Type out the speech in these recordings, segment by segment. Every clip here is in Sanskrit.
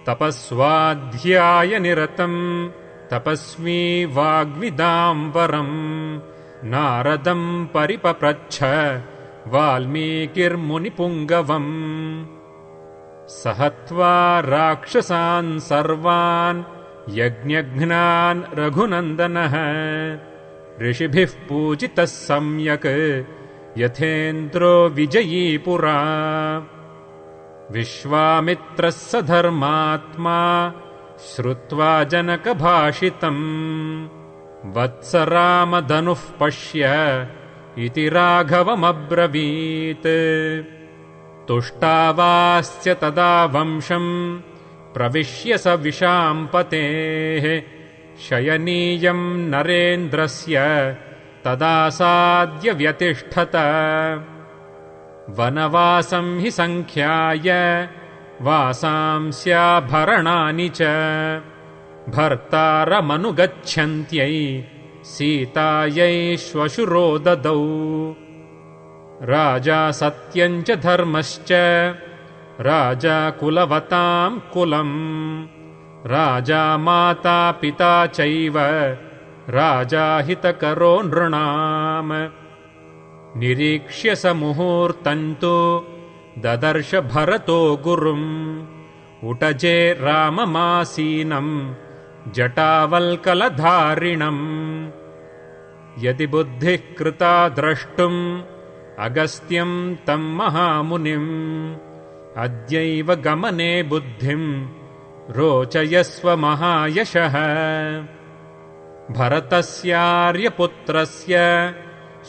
तपस्वाध्यायनिरतम् तपस्वी वाग्विदाम्बरम् नारदम् परिपप्रच्छ वाल्मीकिर्मुनिपुङ्गवम्। सहत्वा राक्षसान् सर्वान् यज्ञघ्नान् रघुनन्दनः ऋषिभिः पूजितः सम्यक् यथेन्द्रो विजयी पुरा। विश्वामित्रः स धर्मात्मा श्रुत्वा जनकभाषितम् वत्स रामधनुः पश्य इति राघवमब्रवीत्। तुष्टावास्य तदा वंशम् प्रविश्य स विशाम्पतेः शयनीयम् नरेन्द्रस्य तदासाद्य व्यतिष्ठत। वनवासं हि सङ्ख्याय वासांस्याभरणानि च भर्तारमनुगच्छन्त्यै सीतायै श्वशुरो ददौ। राजा सत्यम् च धर्मश्च राजा कुलवताम् कुलम् राजा माता पिता चैव राजा हितकरो नृणाम्। निरीक्ष्य स मुहूर्तम् तु ददर्श भरतो गुरुम् उटजे राममासीनम् जटावल्कलधारिणम्। यदि बुद्धिः कृता द्रष्टुम् अगस्त्यम् तम् महामुनिम् अद्यैव गमने बुद्धिम् रोचयस्व महायशः। भरतस्यार्यपुत्रस्य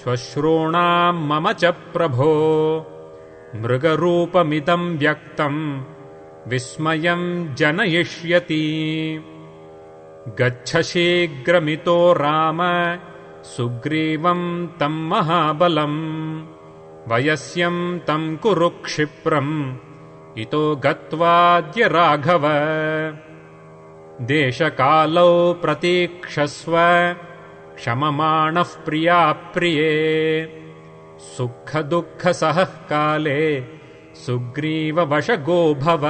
श्वश्रूणाम् मम च प्रभो मृगरूपमिदम् व्यक्तम् विस्मयम् जनयिष्यति। गच्छ शीघ्रमितो राम सुग्रीवम् तम् महाबलम् वयस्यम् तम् कुरु क्षिप्रम् इतो गत्वाद्य राघव। देशकालौ प्रतीक्षस्व क्षममाणः प्रियाप्रिये सुखदुःखसहः काले सुग्रीववशगो भव।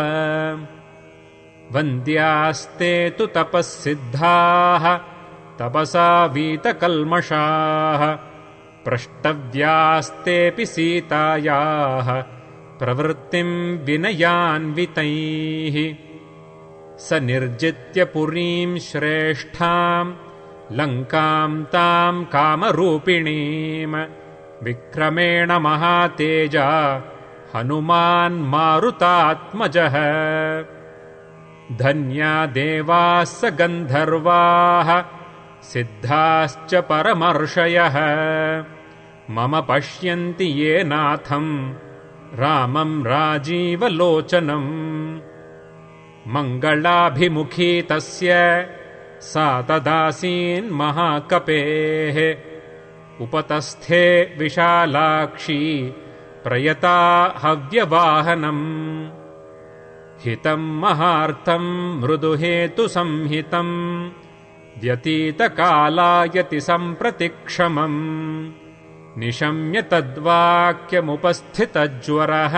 वन्द्यास्ते तु तपःसिद्धाः तपसा वीतकल्मषाः प्रष्टव्यास्तेऽपि सीतायाः प्रवृत्तिम् विनयान्वितैः। स निर्जित्य पुरीम् श्रेष्ठाम् लङ्काम् ताम् कामरूपिणीम् विक्रमेण महातेजा हनुमान् मारुतात्मजः। धन्या देवाः स गन्धर्वाः सिद्धाश्च परमर्षयः मम पश्यन्ति ये नाथम् रामम् राजीवलोचनम्। मङ्गलाभिमुखी तस्य सा तदासीन् महाकपेः उपतस्थे विशालाक्षी प्रयता हव्यवाहनम्। हितम् महार्थम् मृदुहेतुसंहितम् व्यतीतकालायति सम्प्रतिक्षमम्। निशम्य तद्वाक्यमुपस्थितज्वरः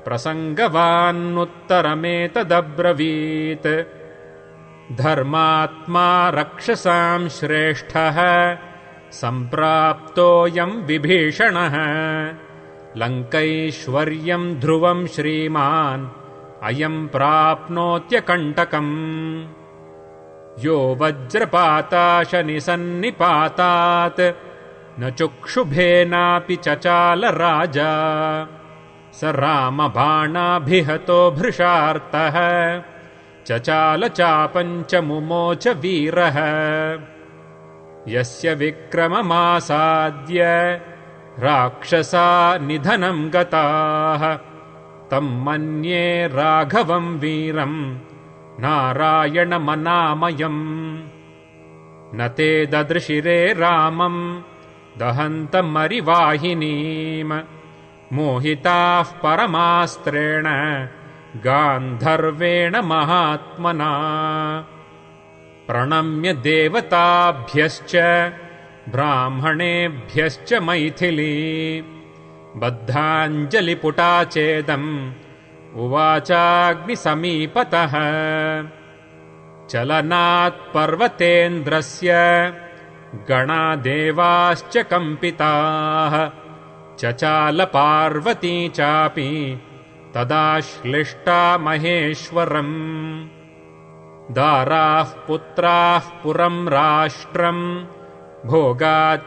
प्रसङ्गवान्नुत्तरमेतदब्रवीत्। धर्मात्मा रक्षसाम् श्रेष्ठः सम्प्राप्तोऽयम् विभीषणः। लङ्कैश्वर्यम् ध्रुवम् श्रीमान् अयम् प्राप्नोत्यकण्टकम्। यो वज्रपाताशनिसन्निपातात् न चुक्षुभेनापि चचाल राजा। स रामबाणाभिहतो भृशार्तः चचाल चापम् च मुमोच वीरः। यस्य विक्रममासाद्य राक्षसा निधनम् गताः तम् मन्ये राघवम् वीरम् नारायणमनामयम्। न ते ददृशिरे रामम् दहन्तमरिवाहिनीम् मोहिताः परमास्त्रेण गान्धर्वेण महात्मना। प्रणम्य देवताभ्यश्च ब्राह्मणेभ्यश्च मैथिली बद्धाञ्जलिपुटा चेदम् उवाचाग्निसमीपतः चलनात् पर्वतेन्द्रस्य गणादेवाश्च कम्पिताः चचाल पार्वती चापि तदाश्लिष्टा महेश्वरम् दाराः पुत्राः पुरं राष्ट्रम् भोगाच्छादनभाजनम्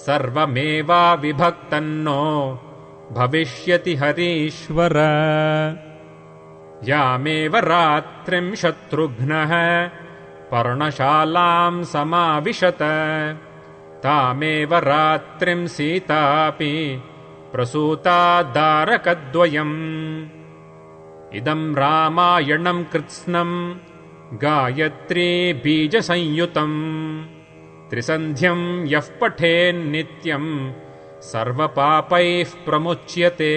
सर्वमेवाविभक्तन्नो भविष्यति हरीश्वर यामेव रात्रिं शत्रुघ्नः पर्णशालां समाविशत तामेव रात्रिं सीतापि प्रसूता दारकद्वयम् इदं रामायणं कृत्स्नम् गायत्री बीजसंयुतम् त्रिसन्ध्यं यः पठेन्नित्यम् सर्वपापैः प्रमुच्यते।